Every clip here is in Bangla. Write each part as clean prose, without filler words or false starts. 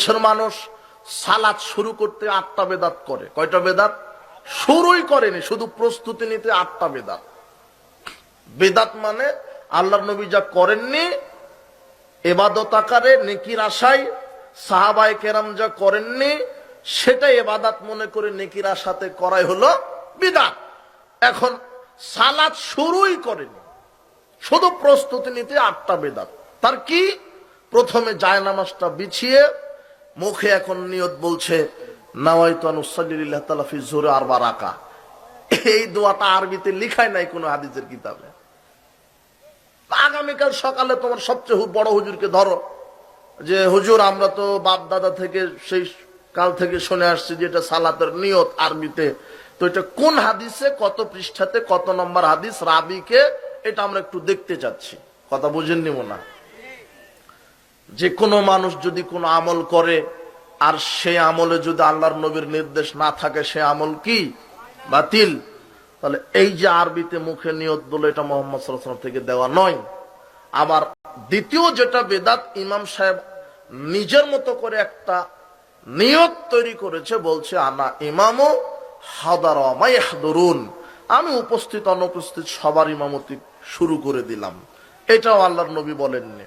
দেশের মানুষ সালাত শুরু করতে 8টা বেদাত করে। কয়টা বেদাত? শুরুই করেনি, শুধু প্রস্তুতি নিতে 8টা বেদাত। বেদাত মানে আল্লাহর নবী যা করেননি ইবাদত আকারে নেকির আশায়, সাহাবায়ে কেরাম যা করেননি সেটা ইবাদত মনে করে নেকির আশাতে করাই হলো বিদআত। এখন সালাত শুরুই করেনি, শুধু প্রস্তুতি নিতে 8টা বেদাত। তার কি? প্রথমে জায়নামাজটা বিছিয়ে মুখে এখন নিয়ত বলছে নাওয়াইতু আন উসাল্লি লিল্লাহি তাআলা ফি যুহরি 4 রাকাত। এই দোয়াটা আরবিতে লেখাই নাই কোনো হাদিসের কিতাবে। আগামীকাল সকালে তোমার সবচেয়ে বড় হুজুরকে ধরো যে হুজুর আমরা তো বাপ দাদা থেকে সেই কাল থেকে শুনে আসছি যে এটা সালাতের নিয়ত আরবিতে, তো এটা কোন হাদিসে, কত পৃষ্ঠাতে, কত নম্বর হাদিস, রাবিকে, এটা আমরা একটু দেখতে চাচ্ছি। কথা বুঝেননি মনে হয়? যে কোনো মানুষ যদি কোনো আমল করে আর সেই আমলে যদি আল্লাহর নবীর নির্দেশ না থাকে সে আমল কি? বাতিল। তাহলে এই যে আরবিতে মুখে নিয়ত বলে এটা মুহাম্মদ সাল্লাল্লাহু আলাইহি ওয়াসাল্লাম থেকে দেওয়া নয়। আবার দ্বিতীয় যেটা বেদাত, ইমাম সাহেব নিজের মতো করে একটা নিয়ত তৈরি করেছে, বলছে আনা ইমামু হাদারা মা ইয়াহদুরুন, আমি উপস্থিত অনুপস্থিত সবার ইমামতি শুরু করে দিলাম। এটাও আল্লাহর নবী বলেননি।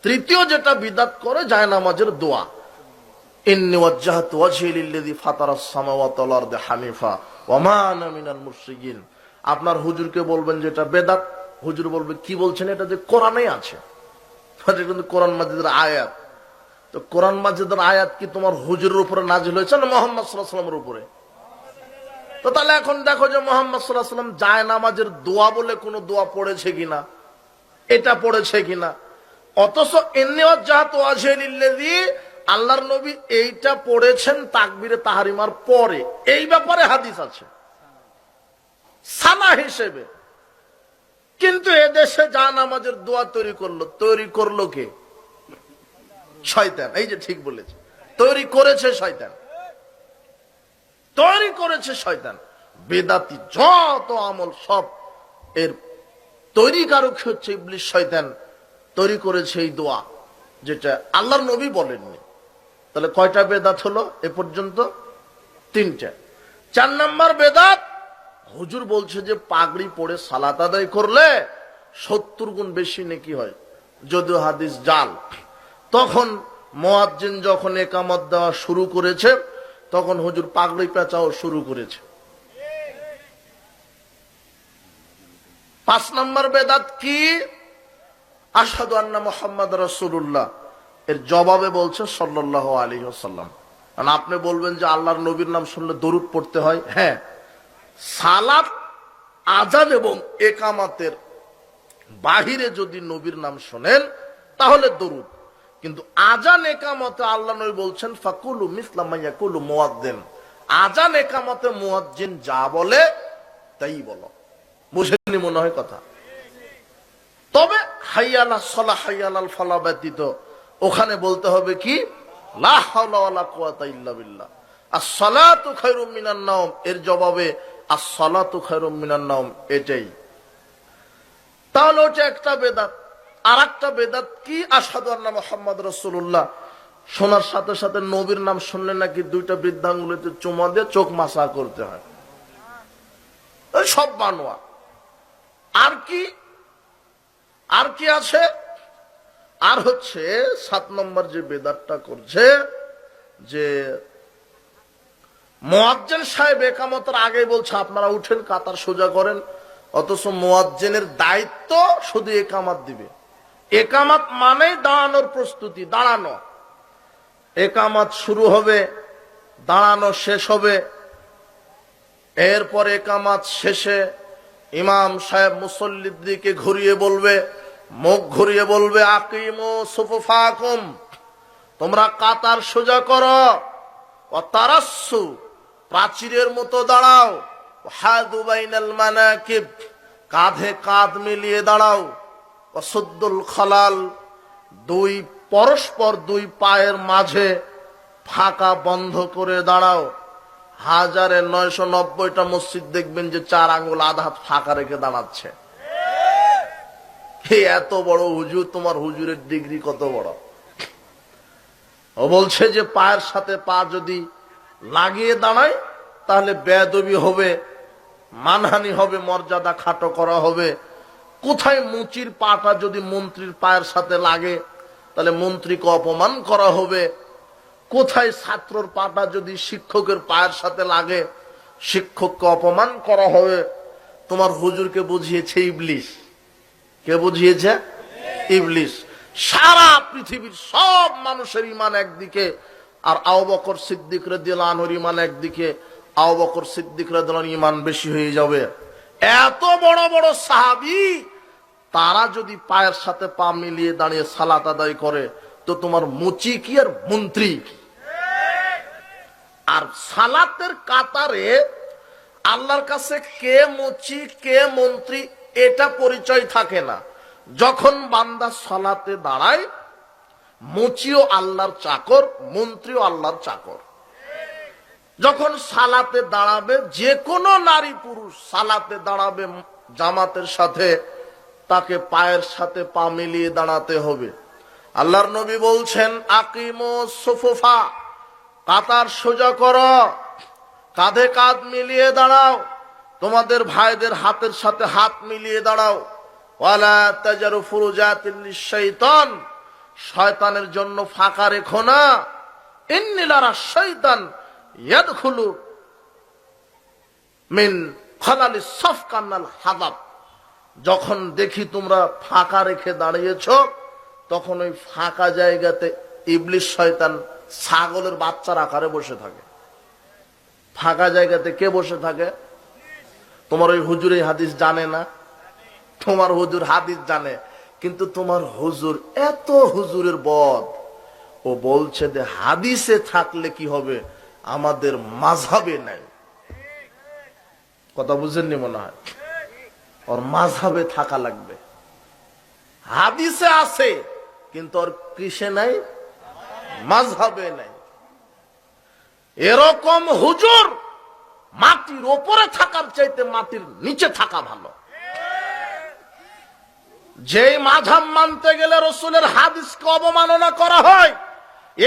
তৃতীয় যেটা বিদআত করে জায়নামাজের দোয়া, ইন্নী ওয়াজ্জাহতু ওয়াজহি লিল্লাযী ফাতারাস সামাওয়াতি ওয়াল আরদি হানিফা ওয়া মা আনা মিনাল মুশরিকিন। আপনার হুজুরকে বলবেন যে এটা বেদাত, হুজুর বলবে কি বলছেন, এটা যে কোরআনে আছে, এটা কিন্তু কোরআন মাজিদের আয়াত। তো কোরআন মাজিদের আয়াত কি তোমার হুজুরের উপরে নাজিল হয়েছে না মুহাম্মদ সাল্লাল্লাহু আলাইহি ওয়াসাল্লামের উপরে? তো তাহলে এখন দেখো যে মুহাম্মদ সাল্লাল্লাহু আলাইহি ওয়াসাল্লাম জায়নামাজের দোয়া বলে কোনো দোয়া পড়েছে কিনা, এটা পড়েছে কিনা। অথচ ইন্নী ওয়াজ্জাহতু ওয়াজহি লিল্লাযী, আল্লাহর নবী এইটা পড়েছেন তাকবীরে তাহরিমার পরে, এই ব্যাপারে হাদিস আছে সানা হিসেবে। কিন্তু এদেশে জায়নামাজের দোয়া তৈরি করলো কে? শয়তান। এই যে ঠিক বলেছে, তৈরি করেছে শয়তান, তৈরি করেছে শয়তান। বেদাতি যত আমল সব এর তৈরিকারক হচ্ছে ইবলিস, শয়তান তৈরি করেছে এই দোয়া যেটা আল্লাহর নবী বলেননি। তাহলে কয়টা বেদাত হলো এ পর্যন্ত? 3টা। 4 নম্বর বেদাত, হুজুর বলছে যে পাগড়ি পরে সালাত আদায় করলে 70 গুণ বেশি নেকি হয়, যদিও হাদিস জাল। তখন মুয়াজ্জিন যখন ইকামত দেওয়া শুরু করেছে তখন হুজুর পাগড়ি পেঁচাও শুরু করেছে। 5 নম্বর বেদাত কি? আশহাদু আন্না মুহাম্মাদুর রাসূলুল্লাহ, এর জবাবে বলছে সাল্লাল্লাহু আলাইহি ওয়াসাল্লাম। কারণ আপনি বলবেন যে আল্লাহর নবীর নাম শুনলে দরুদ পড়তে হয়। হ্যাঁ, সালাত, আযান এবং ইকামতের বাহিরে যদি নবীর নাম শোনেন তাহলে দরুদ, কিন্তু আযান ইকামতে আল্লাহ নবী বলছেন ফাকুলু মিসলা মা ইয়াকুলু মুয়াজ্জিন, আযান ইকামতে মুয়াজ্জিন যা বলে তাই বলো। বুঝেননি মনে হয় কথা? তবে হাইয়া আলাস সালাহ হাইয়া আলাল ফালাহ ব্যতীত ওখানে বলতে হবে কি? লা হাওলা ওয়ালা কুওয়াতা ইল্লা বিল্লাহ। আস-সালাতু খায়রুম মিনান নাওম, এর জবাবে আস-সালাতু খায়রুম মিনান নাওম, এটাই। তাহলে ওটা একটা বেদাত। আর একটা বেদাত কি? আশহাদু আন্না মুহাম্মাদুর রাসূলুল্লাহ, শোনার সাথে সাথে নবীর নাম শুনলে নাকি 2টা বৃদ্ধাঙ্গুলিতে চুমা দিয়ে চোখ মাসা করতে হয়। সব বানোয়া। আর কি আছে? আর হচ্ছে 7 নম্বর যে বেদাতটা করছে যে মুয়াজ্জিন সাহেব ইকামতের আগে বলছে আপনারা উঠেন, কাতার সোজা করেন, অথচ মুয়াজ্জিনের দায়িত্ব শুধু ইকামত দিবে। ইকামত মানে দাঁড়ানোর প্রস্তুতি, দাঁড়ানো। ইকামত শুরু হবে, দাঁড়ানো শেষ হবে, এরপরে ইকামত শেষে ইমাম সাহেব মুসল্লির দিকে ঘুরিয়ে বলবে, মুখ ঘুরিয়ে বলবে আকিমু সুফুফাকুম, তোমরা কাতার সোজা করো, ওয়া তারাসসু, প্রাচীরের মতো দাঁড়াও, হাদু বাইনাল মানাকিব, কাঁধে কাঁধ মিলিয়ে দাঁড়াও, ওয়া সুদ্দুল খালাল, পরস্পর 2 পায়ের মাঝে ফাঁকা বন্ধ করে দাঁড়াও। 1990টা মসজিদ দেখবেন যে 4 আঙ্গুল আধা হাত ফাঁকা রেখে দাঁড়াচ্ছে। এত বড় হুজুর, তোমার হুজুরের ডিগ্রি কত বড়? ও বলছে যে পায়ের সাথে পা যদি লাগিয়ে দাঁড়ায় তাহলে বেয়াদবি হবে, মানহানি হবে, মর্যাদা খাটো করা হবে। কোথায় মুচির পাটা যদি মন্ত্রীর পায়ের সাথে লাগে তাহলে মন্ত্রীকে অপমান করা হবে। কোথায় ছাত্রর পাটা যদি শিক্ষকের পায়ের সাথে লাগে শিক্ষককে অপমান করা হবে। তোমার হুজুরকে বুঝিয়েছে ইবলিস। কে বুঝিয়েছে? ইবলিস। সারা পৃথিবীর সব মানুষের ঈমান একদিকে, আর আবু বকর সিদ্দিক রাদিয়াল্লাহু আনহুর ঈমান একদিকে। আবু বকর সিদ্দিক রাদিয়াল্লাহু আনহুর ঈমান বেশি হয়ে যাবে। এত বড় বড় সাহাবী, তারা যদি পায়ের সাথে পা মিলিয়ে দাঁড়িয়ে সালাত আদায় করে তো তোমার মুচি কি আর মন্ত্রী কি? আর সালাতের কাতারে আল্লাহর কাছে কে মুচি কে মন্ত্রী এটা পরিচয় থাকে না। যখন বান্দা সালাতে দাঁড়ায়, মুচিও আল্লাহর চাকর, মন্ত্রীও আল্লাহর চাকর। যখন সালাতে দাঁড়াবে, যে কোনো নারী পুরুষ সালাতে দাঁড়াবে জামাতের সাথে, তাকে পায়ের সাথে পা মিলিয়ে দাঁড়াতে হবে। আল্লাহর নবী বলছেন, আকিমুস সুফুফা, কাতার সোজা করো, কাঁধে কাঁধ মিলিয়ে দাঁড়াও, তোমাদের ভাইদের হাতের সাথে হাত মিলিয়ে দাঁড়াও। ওয়ালা তাজারু ফুরুজাতিল লিশ-শাইতান, শয়তানের জন্য ফাঁকা রেখো না। ইন্নী লারা শাইতান ইয়াদখুলু মিন খালালিস সাফ কান্নাল হাদাব, যখন দেখি তোমরা ফাঁকা রেখে দাঁড়িয়েছো, তখন ওই ফাঁকা জায়গাতে ইবলিস শয়তান ছাগলের বাচ্চার আকারে বসে থাকে। ফাঁকা জায়গাতে কে বসে থাকে? তোমার ওই হুজুর এই হাদিস জানে না? তোমার হুজুর হাদিস জানে, কিন্তু তোমার হুজুর এত হুজুরের বদ, ও বলছে যে হাদিসে থাকলে কি হবে, আমাদের মাযহাবে নাই। কথা বুঝেননি মনে হয়? ওর মাযহাবে থাকা লাগবে। হাদিসে আছে কিন্তু ওর কিসে নাই? মাযহাবে নাই। এরকম হুজুর মাটির উপরে থাকার চাইতে মাটির নিচে থাকা ভালো। যে মাযহাব মানতে গেলে রাসূলের হাদিসকে অবমাননা করা হয়,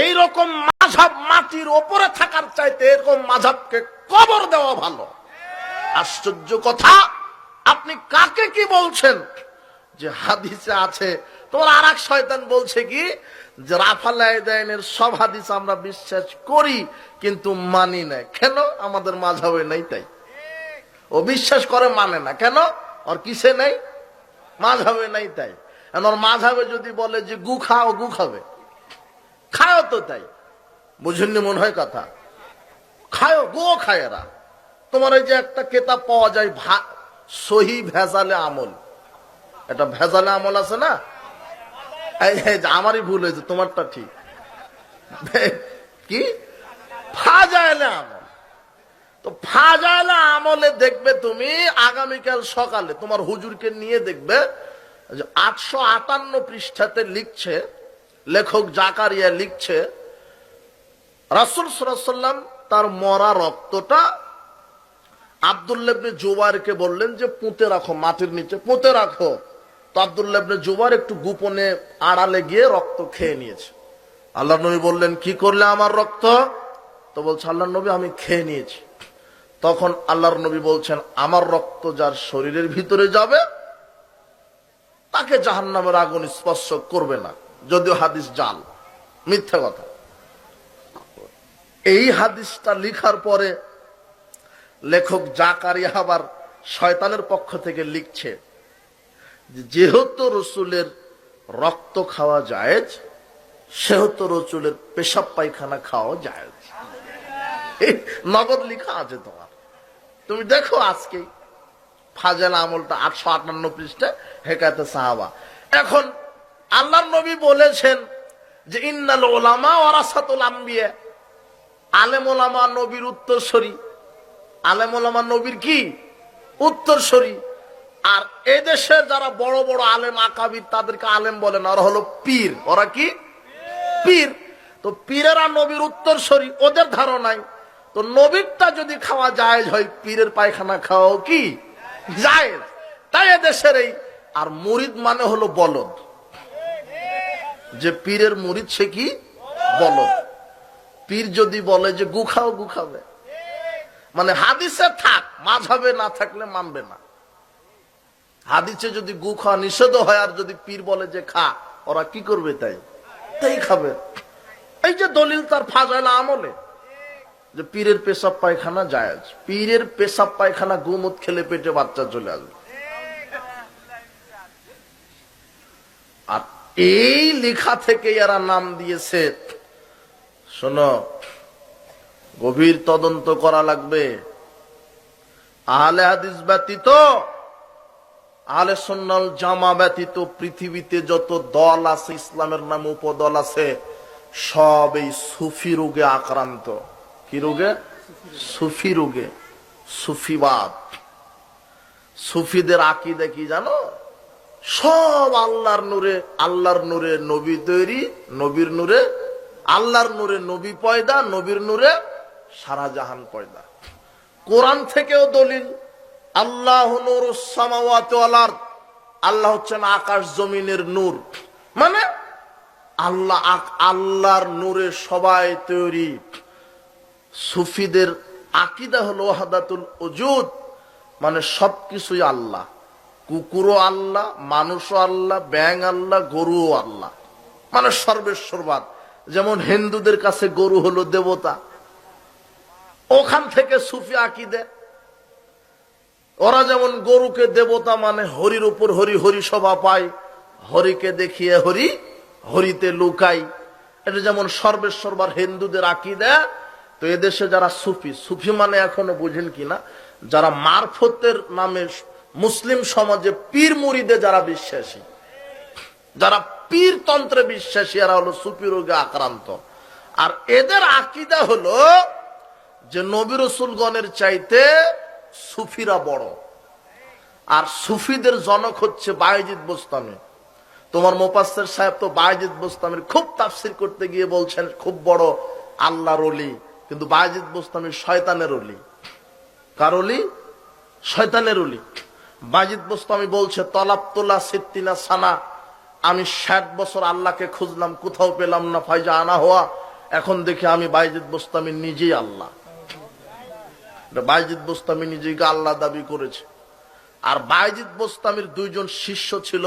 এই রকম মাযহাব মাটির উপরে থাকার চাইতে এরকম মাযহাবকে কবর দেওয়া ভালো। আশ্চর্য কথা, আপনি কাকে কি বলছেন যে হাদিসে আছে? তোমার আর এক শয়তান বলছে কি যে রাফাল আদায়ের সব হাদিস আমরা বিশ্বাস করি কিন্তু মানি না। কেন? আমাদের মাযহাবে নাই তাই। ও বিশ্বাস করে মানে না কেন? আর কিসে নাই? মাযহাবে নাই তাই। ওর মাযহাবে যদি বলে যে গু খাও, গু খাবে, খাও তো তাই। বুঝেননি মনে হয় কথা? খায়, গো খায় এরা। তোমার এই যে একটা কেতাব পাওয়া যায় সহি ভেজালে আমল, এটা ভেজালে আমল আছে না? আমারই ভুল হয়েছে, তোমারটা ঠিক। কি ফাজাইলে আমল? তো ফাজাইলে আমলে দেখবে তুমি আগামীকাল সকালে তোমার হুজুরকে নিয়ে দেখবে 858 পৃষ্ঠাতে লিখছে, লেখক জাকারিয়া লিখছে, রাসূল সাল্লাল্লাহু আলাইহি ওয়াসাল্লাম তার মরা রক্তটা আব্দুল্লাহ ইবনে জুবাইরকে বললেন যে পুঁতে রাখো, মাটির নিচে পুঁতে রাখো। তো আব্দুল্লাহ ইবনে জুবাইর একটু গোপনে আড়ালে গিয়ে রক্ত খেয়ে নিয়েছে। আল্লাহর নবী বললেন, কি করলে আমার রক্ত? তো বলছে, আল্লাহর নবী আমি খেয়ে নিয়েছি। তখন আল্লাহর নবী বলছেন, আমার রক্ত যার শরীরের ভিতরে যাবে তাকে জাহান্নামের আগুন স্পর্শ করবে না, যদিও হাদিস জাল, মিথ্যা কথা। এই হাদিসটা লিখার পরে লেখক জাকারিয়া আবার শয়তানের পক্ষ থেকে লিখছে, যেহেতু রসুলের রক্ত খাওয়া জায়েজ, সেহেতু রসুলের পেশাব পায়খানা খাওয়া জায়েজ। নগদ লিখা আছে তোমার, তুমি দেখো আজকে ফাজাইল আমলটা 858 পৃষ্ঠা, হেকায়েতে সাহাবা। এখন আল্লাহর নবী বলেছেন যে ইন্নাল উলামা ওয়ারাসাতুল আম্বিয়া, আলেম ওলামা নবীর উত্তরসূরি। আলেম ওলামা নবীর কি উত্তরসূরি। আর এদেশে যারা বড় বড় আলেম আকাবির, তাদেরকে আলেম বলে না, ওরা হলো পীর। ওরা কি পীর। তো পীরেরা নবীর উত্তরসূরি, ওদের ধারণাই তো নবীরটা যদি খাওয়া জায়েজ হয়, পীরের পায়খানা খাওয়াও কি জায়েজ। তাই এদেশের এই, আর মুরিদ মানে হলো বলদ, যে পীরের মুরিদ সে কি বলদ। পীর যদি বলে যে গু খাও, গু খাবে, মানে হাদিসে থাক, মাযহাবে না থাকলে মানবে না। হাদিসে যদি গু খাওয়া নিষেধ হয় আর যদি পীর বলে যে খা, ওরা কি করবে? তাই খাবে। এই যে দলিল তার ফাজাইল আমলে যে পীরের পেশাব পায়খানা জায়েজ, পীরের পেশাব পায়খানা গুমুত খেলে পেটে বাচ্চা চলে আসবে। আর এই লেখা থেকে এরা নাম দিয়েছে। শোনো, গভীর তদন্ত করা লাগবে। আহলে হাদিস ব্যতীত, আহলে সুন্নাত জামা ব্যতীত পৃথিবীতে যত দল আছে, ইসলামের নামে উপদল আছে, সব এই সুফি রোগে আক্রান্ত। কি রোগে? সুফি রোগে, সুফিবাদ। সুফিদের আকীদা কি জানো? সব আল্লাহর নূরে, আল্লাহর নূরে নবী তৈরি, নবীর নূরে আল্লাহর নূরে নবী পয়দা, নবীর নূরে সারা জাহান পয়দা। কোরআন থেকেও দলিল, আল্লাহু নূরুস সামাওয়াতি ওয়াল আরদ, আল্লাহ হচ্ছেন আকাশ জমিনের নূর। মানে আল্লাহর নূরে সবাই তৈরি। সুফিদের আকীদা হলো ওয়াহদাতুল ওজুদ, মানে সবকিছুই আল্লাহ। কুকুরও আল্লাহ, মানুষও আল্লাহ, ব্যাঙ আল্লাহ, গরুও আল্লাহ, মানে সর্বেশ্বরবাদ। যেমন হিন্দুদের কাছে গরু হলো দেবতা, ওখান থেকে সুফি আকীদা। ওরা যেমন গরুকে দেবতা মানে, হরির উপর হরি, হরি শোভা পায়, হরিকে দেখিয়ে হরি, হরিতে লুকাই। এটা যেমন সর্বেশ্বরবার হিন্দুদের আকীদা। তো এদেশে যারা সুফি, সুফি মানে এখনো বুঝেন কিনা, যারা মারফতের নামে মুসলিম সমাজে পীর মুরিদে যারা বিশ্বাসী, যারা পীর তন্ত্রে বিশ্বাসী, এরা হলো সুফি রোগে আক্রান্ত। আর এদের আকীদা হলো যে নবী রাসূলগণের চাইতে সুফিরা বড়। আর সুফিদের জনক হচ্ছে বায়েজিদ বোস্তামি। তোমার মুফাসসির সাহেব তো বায়েজিদ বোস্তামির খুব তাফসীর করতে গিয়ে বলছেন খুব বড় আল্লাহর ওলি, কিন্তু বায়েজিদ বোস্তামি শয়তানের ওলি। কার ওলি? শয়তানের ওলি। বায়েজিদ বোস্তামি বলছে, তলাবতুল্লাহ সিত্তিনা সানা, আমি 60 বছর আল্লাহকে খুঁজলাম, কোথাও পেলাম না, ফাইজা আনা হওয়া, এখন দেখি আমি বায়েজিদ বোস্তামি নিজেই আল্লাহ। বায়েজিদ বোস্তামি নিজেকে আল্লাহ দাবি করেছে। আর বায়েজিদ বোস্তামির দুইজন শিষ্য ছিল।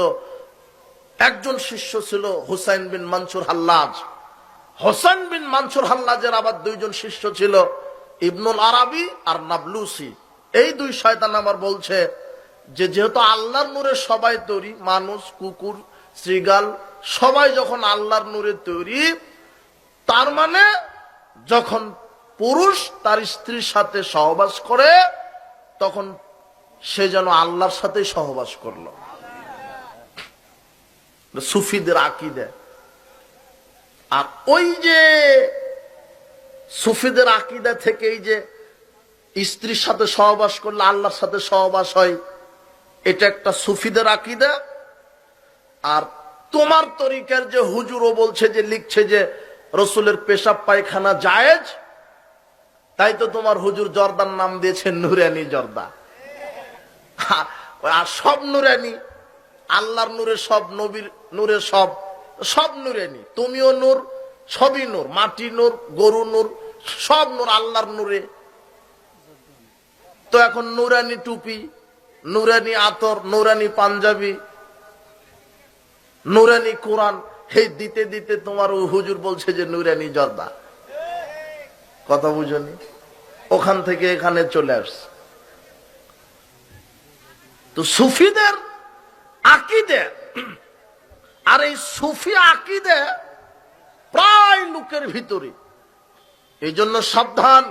একজন শিষ্য ছিল হুসাইন বিন মানসুর হাল্লাজ। হোসেন বিন মানসুর হাল্লাজের আবার দুইজন শিষ্য ছিল, ইবনুল আরাবি আর নাবলুসি। এই দুই শয়তান আমার বলছে যে যেহেতু আল্লাহর নূরে সবাই তৈরি, মানুষ, কুকুর, শ্রীগাল সবাই যখন আল্লাহর নূরে তৈরি, তার মানে যখন পুরুষ তার স্ত্রীর সাথে সহবাস করে, তখন সে যেন আল্লাহর সাথে সহবাস করলো। সুফিদের আকীদা। আর ওই যে সুফিদের আকীদা থেকে এই যে স্ত্রীর সাথে সহবাস করলে আল্লাহর সাথে সহবাস হয়, এটা একটা সুফিদের আকীদা। আর তোমার তরিকার যে হুজুরও বলছে, যে লিখছে যে রসুলের পেশাব পায়খানা জায়েজ, তাই তো তোমার হুজুর জর্দার নাম দিয়েছে নুরানি জর্দা। আর সব নুরানি, আল্লাহর নূরে সব, নবীর নূরে সব, সব নুরানি। তুমিও নূর, সবই নূর, মাটি নূর, গরু নূর, সব নূর আল্লাহর নূরে। তো এখন নুরানি টুপি, নুরানি আতর, নুরানি পাঞ্জাবি, নুরানি কোরআন, এই দিতে দিতে তোমার হুজুর বলছে যে নুরানি জর্দা। কথা বুঝনি? ওখান থেকে এখানে চলে আসছে। তো সুফিদের আকীদা, আর এই সুফি আকীদা প্রায় লোকের ভিতরে। এই জন্য সাবধান,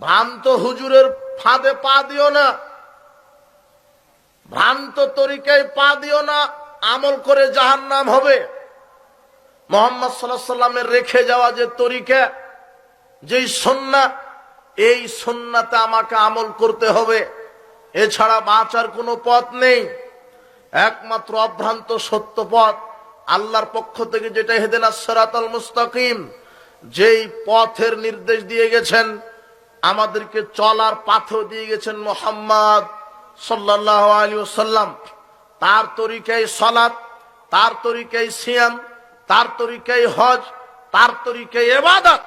ভ্রান্ত হুজুরের ফাঁদে পা দিও না, ভ্রান্ত তরিকায় পা দিও না, আমল করে জাহান্নাম হবে। মুহাম্মদ সাল্লাল্লাহু আলাইহি সাল্লামের রেখে যাওয়া যে তরিকা, যেই সুন্নাহ, এই সুন্নাতে আমাকে আমল করতে হবে, এছাড়া বাঁচার কোনো পথ নেই। একমাত্র অভ্রান্ত সত্য পথ আল্লাহর পক্ষ থেকে, যেটা ইহদিনাস সিরাতাল মুস্তাকিম, যেই পথের নির্দেশ দিয়ে গেছেন, আমাদেরকে চলার পাথও দিয়ে গেছেন মুহাম্মদ সাল্লাল্লাহু আলাইহি ওয়াসাল্লাম। তার তরিকায় সালাত, তার তরিকায় সিয়াম, তার তরিকায় হজ, তার তরিকায় ইবাদত।